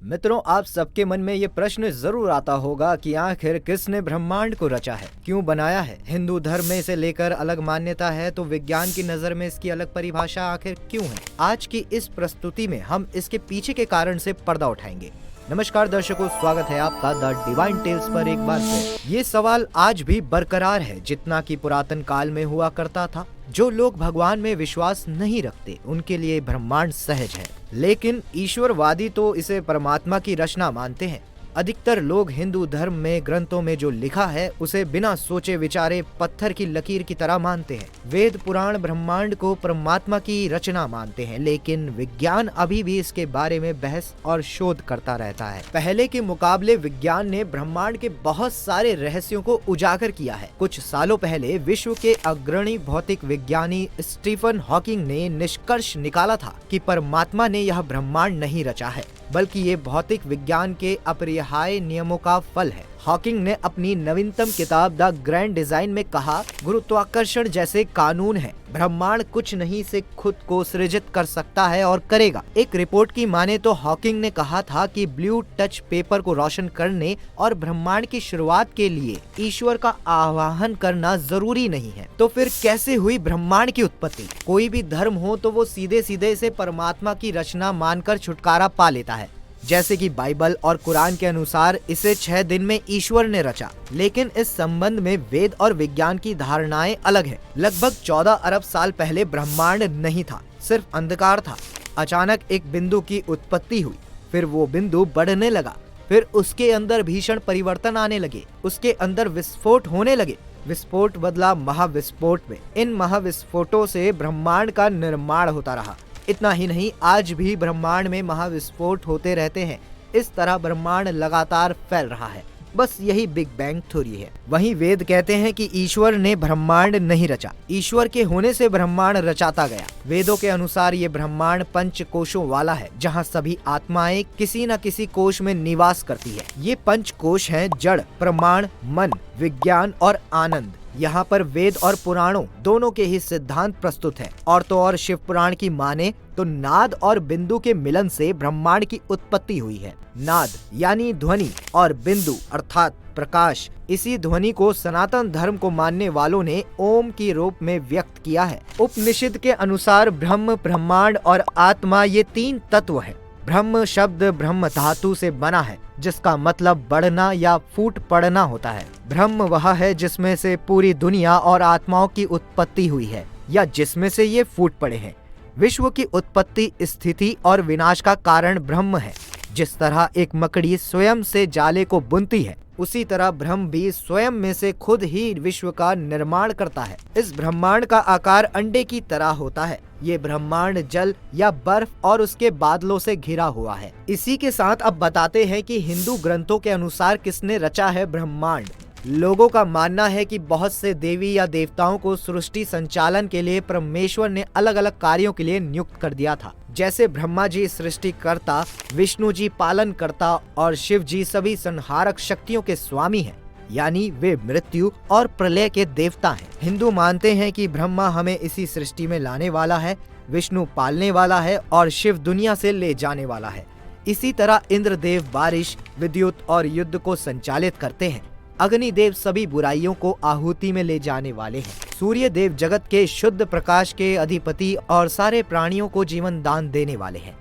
मित्रों, आप सबके मन में ये प्रश्न जरूर आता होगा कि आखिर किसने ब्रह्मांड को रचा है, क्यों बनाया है। हिंदू धर्म में इसे लेकर अलग मान्यता है तो विज्ञान की नजर में इसकी अलग परिभाषा आखिर क्यों है। आज की इस प्रस्तुति में हम इसके पीछे के कारण से पर्दा उठाएंगे। नमस्कार दर्शकों, स्वागत है आपका द डिवाइन टेल्स पर एक बार फिर। ये सवाल आज भी बरकरार है जितना कि पुरातन काल में हुआ करता था। जो लोग भगवान में विश्वास नहीं रखते उनके लिए ब्रह्मांड सहज है, लेकिन ईश्वरवादी तो इसे परमात्मा की रचना मानते हैं। अधिकतर लोग हिंदू धर्म में ग्रंथों में जो लिखा है उसे बिना सोचे विचारे पत्थर की लकीर की तरह मानते हैं। वेद पुराण ब्रह्मांड को परमात्मा की रचना मानते हैं, लेकिन विज्ञान अभी भी इसके बारे में बहस और शोध करता रहता है। पहले के मुकाबले विज्ञान ने ब्रह्मांड के बहुत सारे रहस्यों को उजागर किया है। कुछ सालों पहले विश्व के अग्रणी भौतिक विज्ञानी स्टीफन हॉकिंग ने निष्कर्ष निकाला था कि परमात्मा ने यह ब्रह्मांड नहीं रचा है, बल्कि ये भौतिक विज्ञान के अपरिहार्य नियमों का फल है। हॉकिंग ने अपनी नवीनतम किताब द ग्रैंड डिजाइन में कहा, गुरुत्वाकर्षण जैसे कानून है, ब्रह्मांड कुछ नहीं से खुद को सृजित कर सकता है और करेगा। एक रिपोर्ट की माने तो हॉकिंग ने कहा था कि ब्लू टच पेपर को रोशन करने और ब्रह्मांड की शुरुआत के लिए ईश्वर का आवाहन करना जरूरी नहीं है। तो फिर कैसे हुई ब्रह्मांड की उत्पत्ति? कोई भी धर्म हो तो वो सीधे सीधे इसे परमात्मा की रचना मानकर छुटकारा पा लेता है। जैसे कि बाइबल और कुरान के अनुसार इसे 6 दिन में ईश्वर ने रचा। लेकिन इस संबंध में वेद और विज्ञान की धारणाएं अलग हैं। लगभग 14 अरब साल पहले ब्रह्मांड नहीं था, सिर्फ अंधकार था। अचानक एक बिंदु की उत्पत्ति हुई, फिर वो बिंदु बढ़ने लगा, फिर उसके अंदर भीषण परिवर्तन आने लगे, उसके अंदर विस्फोट होने लगे। विस्फोट बदला महाविस्फोट में। इन महाविस्फोटों से ब्रह्मांड का निर्माण होता रहा। इतना ही नहीं, आज भी ब्रह्मांड में महाविस्फोट होते रहते हैं। इस तरह ब्रह्मांड लगातार फैल रहा है। बस यही बिग बैंग थ्योरी है। वहीं वेद कहते हैं कि ईश्वर ने ब्रह्मांड नहीं रचा, ईश्वर के होने से ब्रह्मांड रचाता गया। वेदों के अनुसार ये ब्रह्मांड 5 कोशों वाला है, जहाँ सभी आत्माएं किसी न किसी कोश में निवास करती है। ये 5 कोश हैं जड़, प्रमाण, मन, विज्ञान और आनंद। यहाँ पर वेद और पुराणों दोनों के ही सिद्धांत प्रस्तुत हैं। और तो और शिव पुराण की माने तो नाद और बिंदु के मिलन से ब्रह्मांड की उत्पत्ति हुई है। नाद यानी ध्वनि और बिंदु अर्थात प्रकाश, इसी ध्वनि को सनातन धर्म को मानने वालों ने ओम के रूप में व्यक्त किया है। उपनिषद के अनुसार ब्रह्म, ब्रह्मांड और आत्मा ये 3 तत्व है। ब्रह्म शब्द ब्रह्म धातु से बना है, जिसका मतलब बढ़ना या फूट पड़ना होता है। ब्रह्म वह है जिसमें से पूरी दुनिया और आत्माओं की उत्पत्ति हुई है, या जिसमें से ये फूट पड़े हैं। विश्व की उत्पत्ति, स्थिति और विनाश का कारण ब्रह्म है। जिस तरह एक मकड़ी स्वयं से जाले को बुनती है, उसी तरह ब्रह्म भी स्वयं में से खुद ही विश्व का निर्माण करता है। इस ब्रह्मांड का आकार अंडे की तरह होता है। ये ब्रह्मांड जल या बर्फ और उसके बादलों से घिरा हुआ है। इसी के साथ अब बताते हैं कि हिंदू ग्रंथों के अनुसार किसने रचा है ब्रह्मांड। लोगों का मानना है कि बहुत से देवी या देवताओं को सृष्टि संचालन के लिए परमेश्वर ने अलग अलग कार्यों के लिए नियुक्त कर दिया था। जैसे ब्रह्मा जी सृष्टिकर्ता, विष्णु जी पालन करता और शिव जी सभी संहारक शक्तियों के स्वामी हैं, यानी वे मृत्यु और प्रलय के देवता हैं। हिंदू मानते हैं कि ब्रह्मा हमें इसी सृष्टि में लाने वाला है, विष्णु पालने वाला है और शिव दुनिया से ले जाने वाला है। इसी तरह इंद्रदेव बारिश, विद्युत और युद्ध को संचालित करते हैं। अग्निदेव सभी बुराइयों को आहुति में ले जाने वाले हैं। सूर्य देव जगत के शुद्ध प्रकाश के अधिपति और सारे प्राणियों को जीवन दान देने वाले हैं।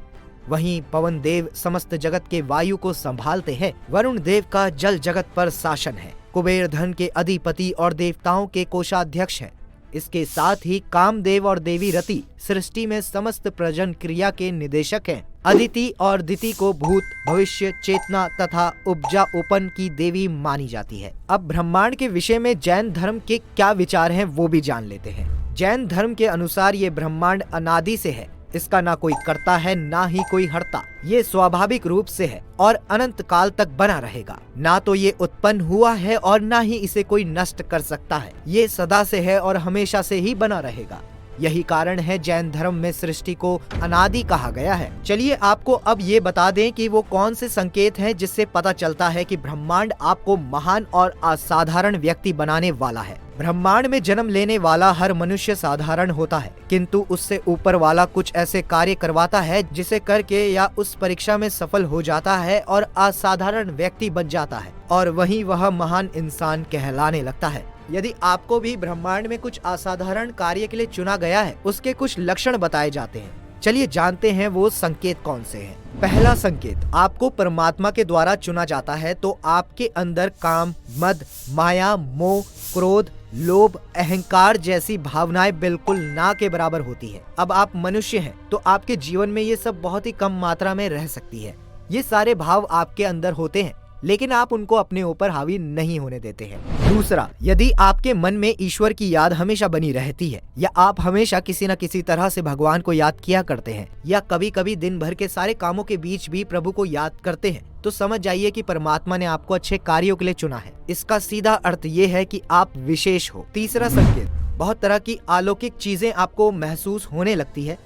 वहीं पवन देव समस्त जगत के वायु को संभालते हैं। वरुण देव का जल जगत पर शासन है। कुबेर धन के अधिपति और देवताओं के कोषाध्यक्ष हैं। इसके साथ ही कामदेव और देवी रति सृष्टि में समस्त प्रजन क्रिया के निदेशक हैं। अदिति और दिति को भूत, भविष्य, चेतना तथा उपजा उपन की देवी मानी जाती है। अब ब्रह्मांड के विषय में जैन धर्म के क्या विचार हैं वो भी जान लेते हैं। जैन धर्म के अनुसार ये ब्रह्मांड अनादि से है। इसका ना कोई कर्ता है, ना ही कोई हर्ता। ये स्वाभाविक रूप से है और अनंत काल तक बना रहेगा। ना तो ये उत्पन्न हुआ है और ना ही इसे कोई नष्ट कर सकता है। ये सदा से है और हमेशा से ही बना रहेगा। यही कारण है जैन धर्म में सृष्टि को अनादि कहा गया है। चलिए आपको अब ये बता दें कि वो कौन से संकेत हैं जिससे पता चलता है कि ब्रह्मांड आपको महान और असाधारण व्यक्ति बनाने वाला है। ब्रह्मांड में जन्म लेने वाला हर मनुष्य साधारण होता है, किंतु उससे ऊपर वाला कुछ ऐसे कार्य करवाता है जिसे करके या उस परीक्षा में सफल हो जाता है और असाधारण व्यक्ति बन जाता है, और वहीं वह महान इंसान कहलाने लगता है। यदि आपको भी ब्रह्मांड में कुछ असाधारण कार्य के लिए चुना गया है, उसके कुछ लक्षण बताए जाते हैं। चलिए जानते हैं वो संकेत कौन से हैं। पहला संकेत, आपको परमात्मा के द्वारा चुना जाता है तो आपके अंदर काम, मद, माया, मोह, क्रोध, लोभ, अहंकार जैसी भावनाएं बिल्कुल ना के बराबर होती है। अब आप मनुष्य हैं तो आपके जीवन में ये सब बहुत ही कम मात्रा में रह सकती है। ये सारे भाव आपके अंदर होते हैं, लेकिन आप उनको अपने ऊपर हावी नहीं होने देते हैं। दूसरा, यदि आपके मन में ईश्वर की याद हमेशा बनी रहती है, या आप हमेशा किसी न किसी तरह से भगवान को याद किया करते हैं, या कभी कभी दिन भर के सारे कामों के बीच भी प्रभु को याद करते हैं, तो समझ जाइए कि परमात्मा ने आपको अच्छे कार्यों के लिए चुना है। इसका सीधा अर्थ ये है कि आप विशेष हो। तीसरा संकेत, बहुत तरह की अलौकिक चीजें आपको महसूस होने लगती है।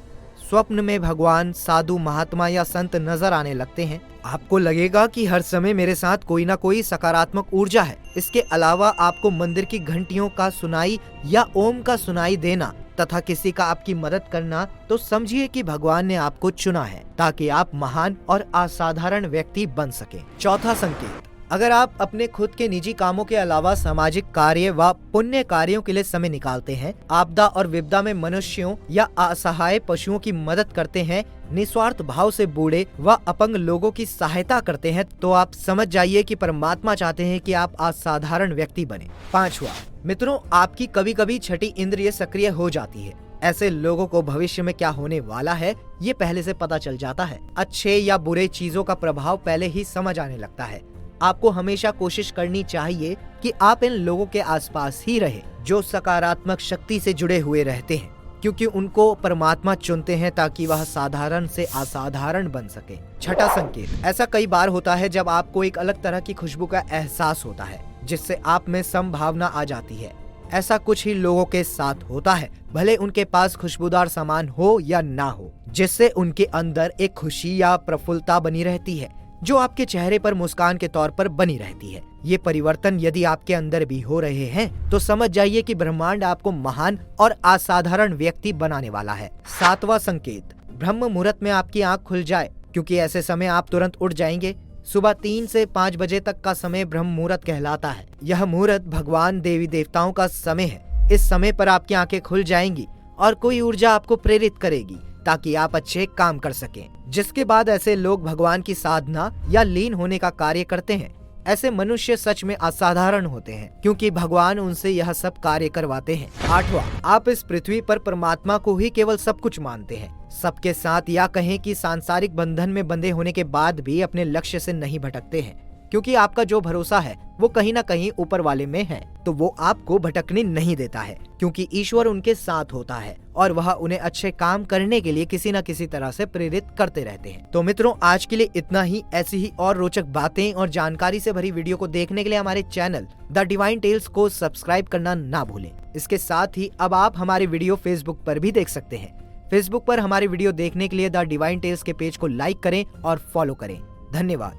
स्वप्न में भगवान, साधु, महात्मा या संत नजर आने लगते हैं। आपको लगेगा कि हर समय मेरे साथ कोई ना कोई सकारात्मक ऊर्जा है। इसके अलावा आपको मंदिर की घंटियों का सुनाई या ओम का सुनाई देना तथा किसी का आपकी मदद करना, तो समझिए कि भगवान ने आपको चुना है ताकि आप महान और असाधारण व्यक्ति बन सके। चौथा संकेत, अगर आप अपने खुद के निजी कामों के अलावा सामाजिक कार्य व पुण्य कार्यों के लिए समय निकालते हैं, आपदा और विपदा में मनुष्यों या असहाय पशुओं की मदद करते हैं, निस्वार्थ भाव से बूढ़े व अपंग लोगों की सहायता करते हैं, तो आप समझ जाइए कि परमात्मा चाहते हैं कि आप असाधारण व्यक्ति बने। पांचवा, मित्रों, आपकी कभी कभी छठी इंद्रिय सक्रिय हो जाती है। ऐसे लोगों को भविष्य में क्या होने वाला है ये पहले से पता चल जाता है। अच्छे या बुरे चीजों का प्रभाव पहले ही समझ आने लगता है। आपको हमेशा कोशिश करनी चाहिए कि आप इन लोगों के आसपास ही रहे जो सकारात्मक शक्ति से जुड़े हुए रहते हैं, क्योंकि उनको परमात्मा चुनते हैं ताकि वह साधारण से असाधारण बन सके। छठा संकेत, ऐसा कई बार होता है जब आपको एक अलग तरह की खुशबू का एहसास होता है जिससे आप में संभावना आ जाती है। ऐसा कुछ ही लोगों के साथ होता है, भले उनके पास खुशबूदार सामान हो या ना हो, जिससे उनके अंदर एक खुशी या प्रफुल्लता बनी रहती है जो आपके चेहरे पर मुस्कान के तौर पर बनी रहती है। ये परिवर्तन यदि आपके अंदर भी हो रहे हैं तो समझ जाइए कि ब्रह्मांड आपको महान और असाधारण व्यक्ति बनाने वाला है। सातवां संकेत, ब्रह्म मुहूर्त में आपकी आंख खुल जाए, क्योंकि ऐसे समय आप तुरंत उठ जाएंगे। सुबह 3 से 5 बजे तक का समय ब्रह्म मुहूर्त कहलाता है। यह मुहूर्त भगवान, देवी देवताओं का समय है। इस समय पर आपकी आंखें खुल जाएंगी और कोई ऊर्जा आपको प्रेरित करेगी ताकि आप अच्छे काम कर सकें, जिसके बाद ऐसे लोग भगवान की साधना या लीन होने का कार्य करते हैं। ऐसे मनुष्य सच में असाधारण होते हैं, क्योंकि भगवान उनसे यह सब कार्य करवाते हैं। आठवां, आप इस पृथ्वी पर परमात्मा को ही केवल सब कुछ मानते हैं। सबके साथ, या कहें कि सांसारिक बंधन में बंधे होने के बाद भी अपने लक्ष्य से नहीं भटकते हैं, क्योंकि आपका जो भरोसा है वो कहीं ना कहीं ऊपर वाले में है, तो वो आपको भटकने नहीं देता है, क्योंकि ईश्वर उनके साथ होता है और वह उन्हें अच्छे काम करने के लिए किसी न किसी तरह से प्रेरित करते रहते हैं। तो मित्रों, आज के लिए इतना ही। ऐसी ही और रोचक बातें और जानकारी से भरी वीडियो को देखने के लिए हमारे चैनल द डिवाइन टेल्स को सब्सक्राइब करना ना भूलें। इसके साथ ही अब आप हमारे वीडियो फेसबुक पर भी देख सकते हैं। फेसबुक पर हमारे वीडियो देखने के लिए द डिवाइन टेल्स के पेज को लाइक करें और फॉलो करें। धन्यवाद।